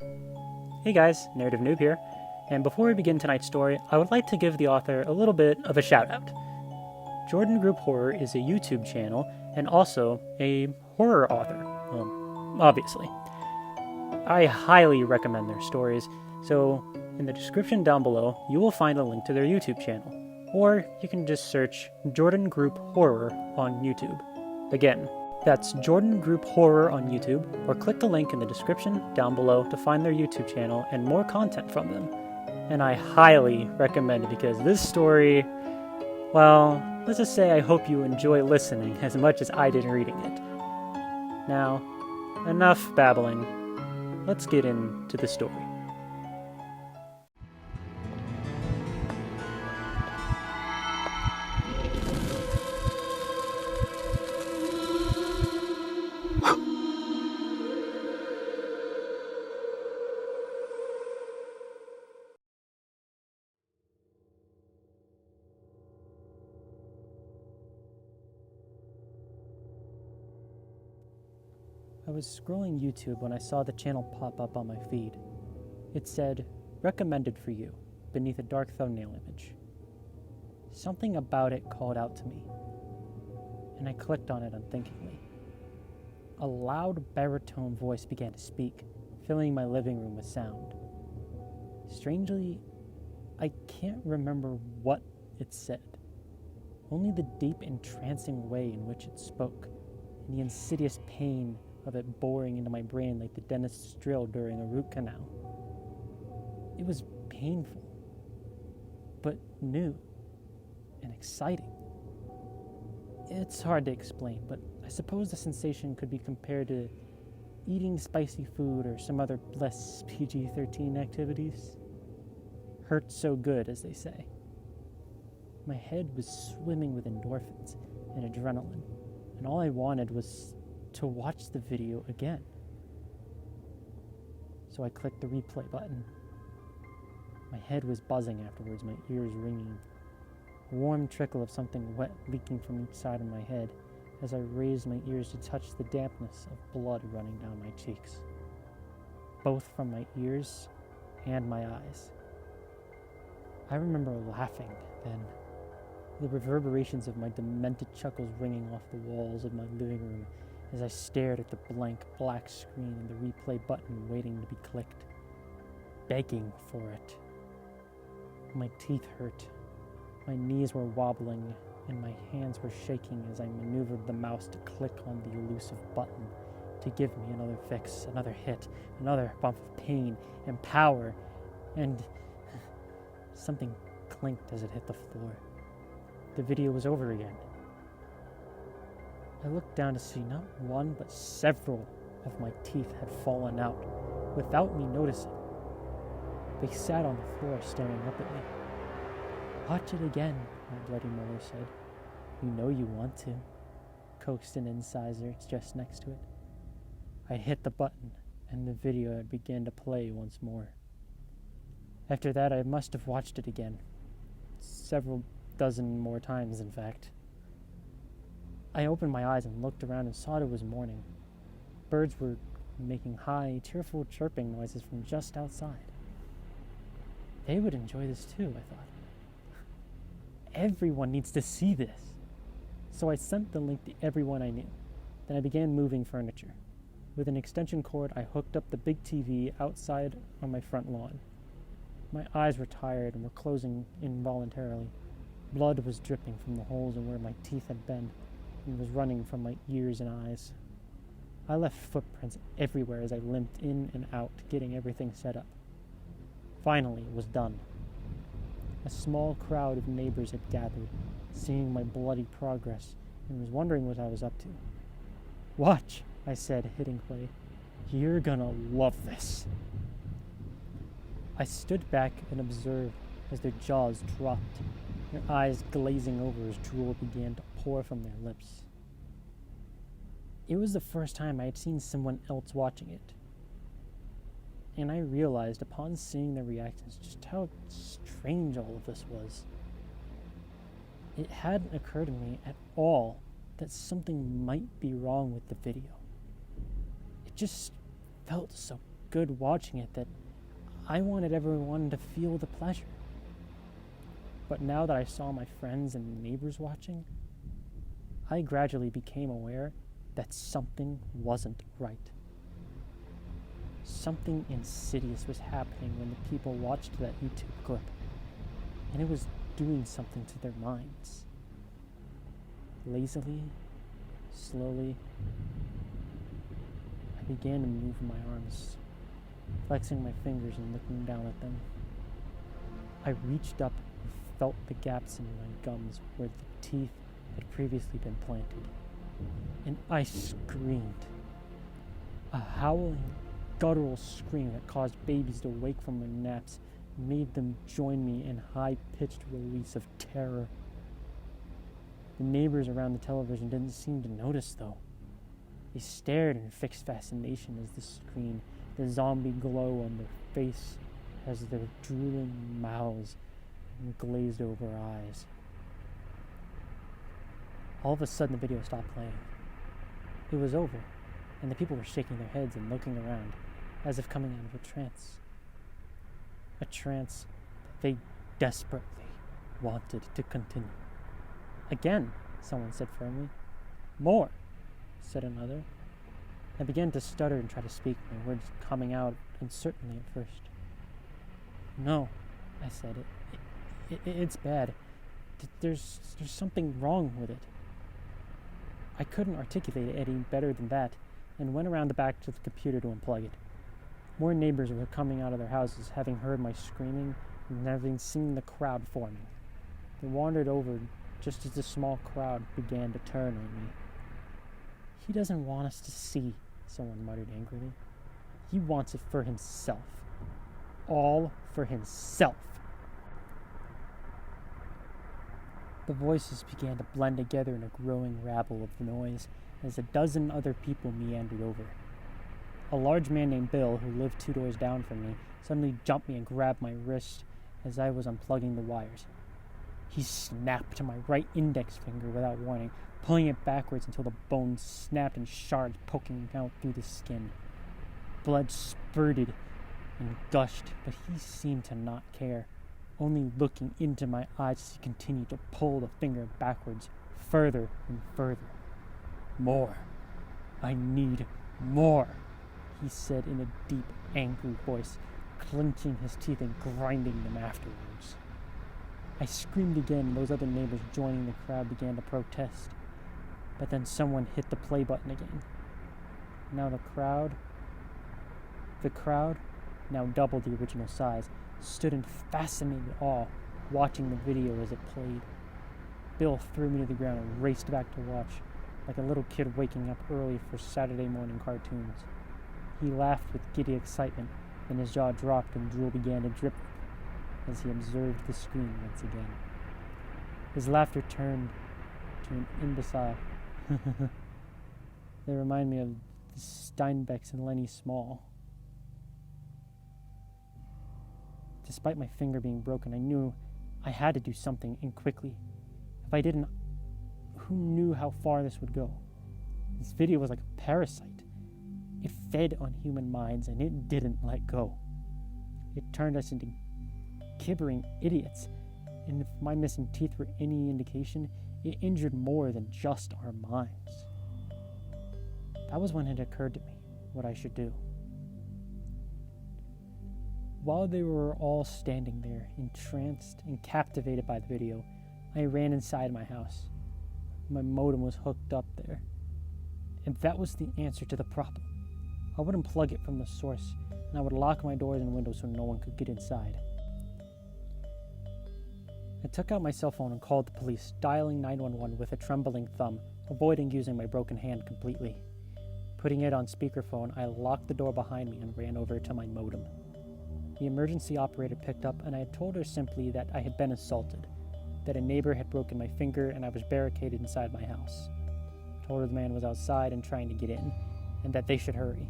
Hey guys, Narrative Noob here, and before we begin tonight's story, I would like to give the author a little bit of a shout out. Jordan Group Horror is a YouTube channel and also a horror author, obviously. I highly recommend their stories, so in the description down below, you will find a link to their YouTube channel, or you can just search Jordan Group Horror on YouTube. Again, that's Jordan Group Horror on YouTube, or click the link in the description down below to find their YouTube channel and more content from them. And I highly recommend it because this story, well, let's just say I hope you enjoy listening as much as I did reading it. Now, enough babbling. Let's get into the story. I was scrolling YouTube when I saw the channel pop up on my feed. It said, "Recommended for you," beneath a dark thumbnail image. Something about it called out to me, and I clicked on it unthinkingly. A loud baritone voice began to speak, filling my living room with sound. Strangely, I can't remember what it said, only the deep, entrancing way in which it spoke, and the insidious pain of it boring into my brain like the dentist's drill during a root canal. It was painful, but new and exciting. It's hard to explain, but I suppose the sensation could be compared to eating spicy food or some other less PG-13 activities. Hurt so good, as they say. My head was swimming with endorphins and adrenaline, and all I wanted was to watch the video again. So I clicked the replay button. My head was buzzing afterwards, my ears ringing. A warm trickle of something wet leaking from each side of my head as I raised my ears to touch the dampness of blood running down my cheeks, both from my ears and my eyes. I remember laughing then, the reverberations of my demented chuckles ringing off the walls of my living room as I stared at the blank black screen and the replay button waiting to be clicked, begging for it. My teeth hurt, my knees were wobbling, and my hands were shaking as I maneuvered the mouse to click on the elusive button to give me another fix, another hit, another bump of pain and power, and something clinked as it hit the floor. The video was over again. I looked down to see not one, but several of my teeth had fallen out without me noticing. They sat on the floor staring up at me. "Watch it again," my bloody mother said. "You know you want to," coaxed an incisor just next to it. I hit the button, and the video began to play once more. After that, I must have watched it again. Several dozen more times, in fact. I opened my eyes and looked around and saw it was morning. Birds were making high, tearful chirping noises from just outside. They would enjoy this too, I thought. Everyone needs to see this. So I sent the link to everyone I knew. Then I began moving furniture. With an extension cord, I hooked up the big TV outside on my front lawn. My eyes were tired and were closing involuntarily. Blood was dripping from the holes in where my teeth had been and was running from my ears and eyes. I left footprints everywhere as I limped in and out, getting everything set up. Finally, it was done. A small crowd of neighbors had gathered, seeing my bloody progress, and was wondering what I was up to. "Watch," I said, hitting play. "You're gonna love this." I stood back and observed as their jaws dropped, their eyes glazing over as drool began to pour from their lips. It was the first time I had seen someone else watching it, and I realized upon seeing their reactions just how strange all of this was. It hadn't occurred to me at all that something might be wrong with the video. It just felt so good watching it that I wanted everyone to feel the pleasure. But now that I saw my friends and neighbors watching, I gradually became aware that something wasn't right. Something insidious was happening when the people watched that YouTube clip, and it was doing something to their minds. Lazily, slowly, I began to move my arms, flexing my fingers and looking down at them. I reached up and felt the gaps in my gums where the teeth had previously been planted, and I screamed. A howling, guttural scream that caused babies to wake from their naps, made them join me in high-pitched release of terror. The neighbors around the television didn't seem to notice, though. They stared in fixed fascination as the screen, the zombie glow on their face as their drooling mouths and glazed over eyes. All of a sudden, the video stopped playing. It was over, and the people were shaking their heads and looking around, as if coming out of a trance. A trance they desperately wanted to continue. Again, someone said firmly. More, said another. I began to stutter and try to speak, my words coming out uncertainly at first. No, I said, it's bad. There's something wrong with it. I couldn't articulate it any better than that, and went around the back to the computer to unplug it. More neighbors were coming out of their houses, having heard my screaming and having seen the crowd forming. They wandered over just as the small crowd began to turn on me. He doesn't want us to see, someone muttered angrily. He wants it for himself. All for himself. The voices began to blend together in a growing rabble of noise as a dozen other people meandered over. A large man named Bill, who lived 2 doors down from me, suddenly jumped me and grabbed my wrist as I was unplugging the wires. He snapped my right index finger without warning, pulling it backwards until the bone snapped and shards poking out through the skin. Blood spurted and gushed, but he seemed to not care, only looking into my eyes as he continued to pull the finger backwards, further and further. More. I need more, he said in a deep, angry voice, clenching his teeth and grinding them afterwards. I screamed again, and those other neighbors joining the crowd began to protest. But then someone hit the play button again. Now the crowd, now double the original size, stood in fascinated awe, watching the video as it played. Bill threw me to the ground and raced back to watch, like a little kid waking up early for Saturday morning cartoons. He laughed with giddy excitement, then his jaw dropped and drool began to drip as he observed the screen once again. His laughter turned to an imbecile. They remind me of the Steinbecks and Lenny Small. Despite my finger being broken, I knew I had to do something, and quickly. If I didn't, who knew how far this would go? This video was like a parasite. It fed on human minds, and it didn't let go. It turned us into gibbering idiots, and if my missing teeth were any indication, it injured more than just our minds. That was when it occurred to me what I should do. While they were all standing there, entranced and captivated by the video, I ran inside my house. My modem was hooked up there, and that was the answer to the problem. I would unplug it from the source, and I would lock my doors and windows so no one could get inside. I took out my cell phone and called the police, dialing 911 with a trembling thumb, avoiding using my broken hand completely. Putting it on speakerphone, I locked the door behind me and ran over to my modem. The emergency operator picked up, and I had told her simply that I had been assaulted, that a neighbor had broken my finger and I was barricaded inside my house. I told her the man was outside and trying to get in, and that they should hurry.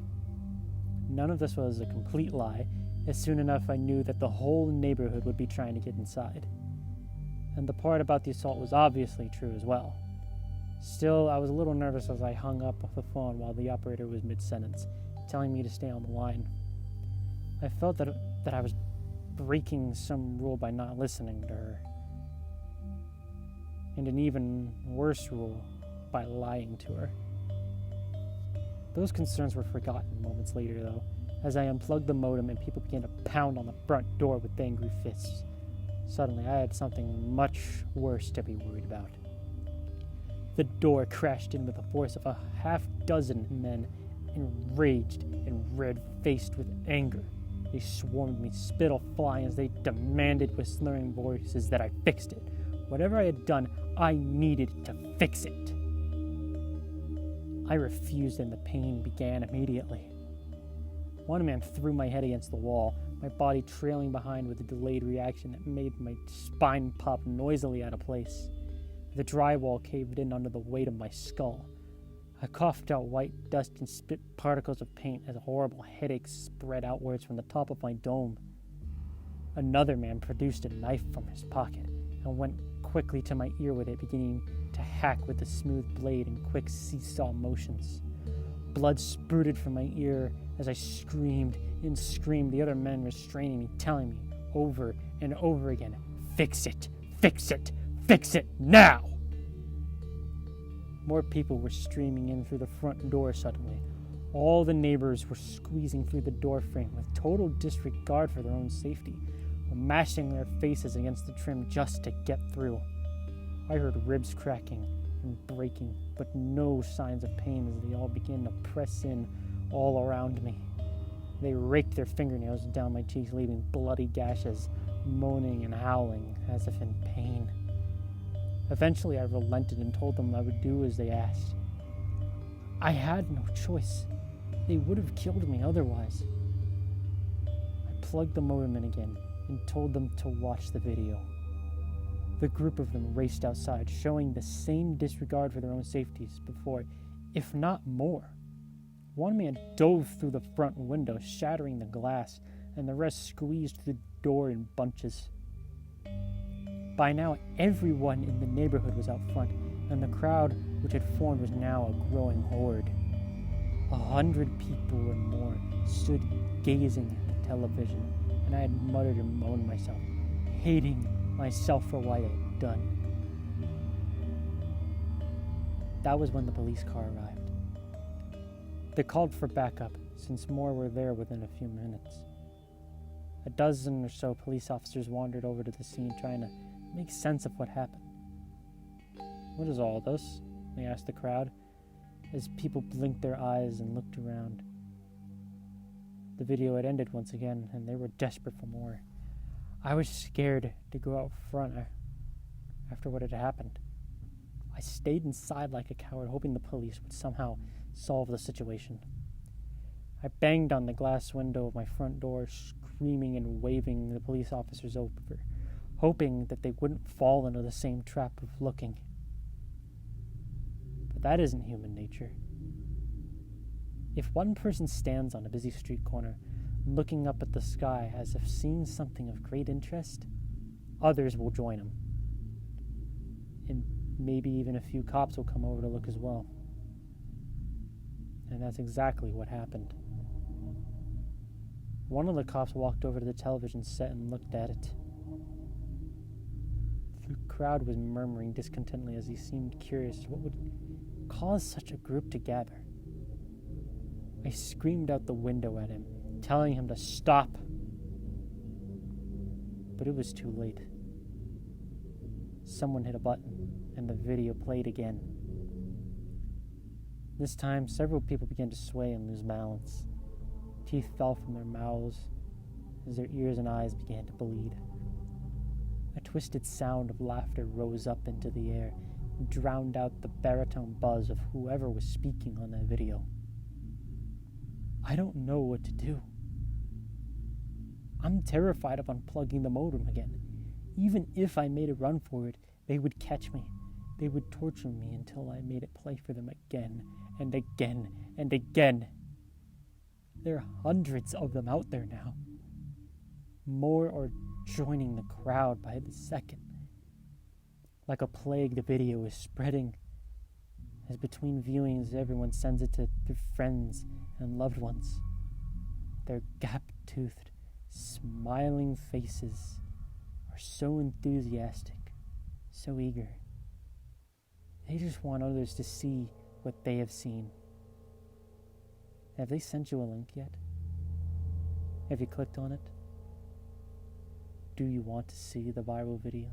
None of this was a complete lie, as soon enough I knew that the whole neighborhood would be trying to get inside. And the part about the assault was obviously true as well. Still, I was a little nervous as I hung up the phone while the operator was mid-sentence, telling me to stay on the line. I felt that I was breaking some rule by not listening to her. And an even worse rule by lying to her. Those concerns were forgotten moments later, though, as I unplugged the modem and people began to pound on the front door with angry fists. Suddenly, I had something much worse to be worried about. The door crashed in with the force of a half-dozen men, enraged and red-faced with anger. They swarmed me, spittle flying, as they demanded with slurring voices that I fixed it. Whatever I had done, I needed to fix it. I refused, and the pain began immediately. One man threw my head against the wall, my body trailing behind with a delayed reaction that made my spine pop noisily out of place. The drywall caved in under the weight of my skull. I coughed out white dust and spit particles of paint as a horrible headache spread outwards from the top of my dome. Another man produced a knife from his pocket and went quickly to my ear with it, beginning to hack with the smooth blade in quick seesaw motions. Blood spurted from my ear as I screamed and screamed, the other men restraining me, telling me over and over again, "Fix it! Fix it! Fix it now!" More people were streaming in through the front door suddenly. All the neighbors were squeezing through the door frame with total disregard for their own safety, mashing their faces against the trim just to get through. I heard ribs cracking and breaking, but no signs of pain as they all began to press in all around me. They raked their fingernails down my cheeks, leaving bloody gashes, moaning and howling as if in pain. Eventually I relented and told them I would do as they asked. I had no choice. They would have killed me otherwise. I plugged the modem in again and told them to watch the video. The group of them raced outside, showing the same disregard for their own safeties before, if not more. One man dove through the front window, shattering the glass, and the rest squeezed through the door in bunches. By now, everyone in the neighborhood was out front, and the crowd which had formed was now a growing horde. 100 people or more stood gazing at the television, and I had muttered and moaned myself, hating myself for what I had done. That was when the police car arrived. They called for backup, since more were there within a few minutes. A dozen or so police officers wandered over to the scene, trying to make sense of what happened. "What is all this?" they asked the crowd, as people blinked their eyes and looked around. The video had ended once again, and they were desperate for more. I was scared to go out front after what had happened. I stayed inside like a coward, hoping the police would somehow solve the situation. I banged on the glass window of my front door, screaming and waving the police officers over, hoping that they wouldn't fall into the same trap of looking. But that isn't human nature. If one person stands on a busy street corner, looking up at the sky as if seeing something of great interest, others will join him. And maybe even a few cops will come over to look as well. And that's exactly what happened. One of the cops walked over to the television set and looked at it. The crowd was murmuring discontentedly as he seemed curious what would cause such a group to gather. I screamed out the window at him, telling him to stop. But it was too late. Someone hit a button, and the video played again. This time, several people began to sway and lose balance. Teeth fell from their mouths as their ears and eyes began to bleed. A twisted sound of laughter rose up into the air and drowned out the baritone buzz of whoever was speaking on that video. I don't know what to do. I'm terrified of unplugging the modem again. Even if I made a run for it, they would catch me. They would torture me until I made it play for them again and again and again. There are hundreds of them out there now. More are joining the crowd by the second. Like a plague, the video is spreading. As between viewings, everyone sends it to their friends and loved ones. Their gap-toothed, smiling faces are so enthusiastic, so eager. They just want others to see what they have seen. Have they sent you a link yet? Have you clicked on it? Do you want to see the viral video?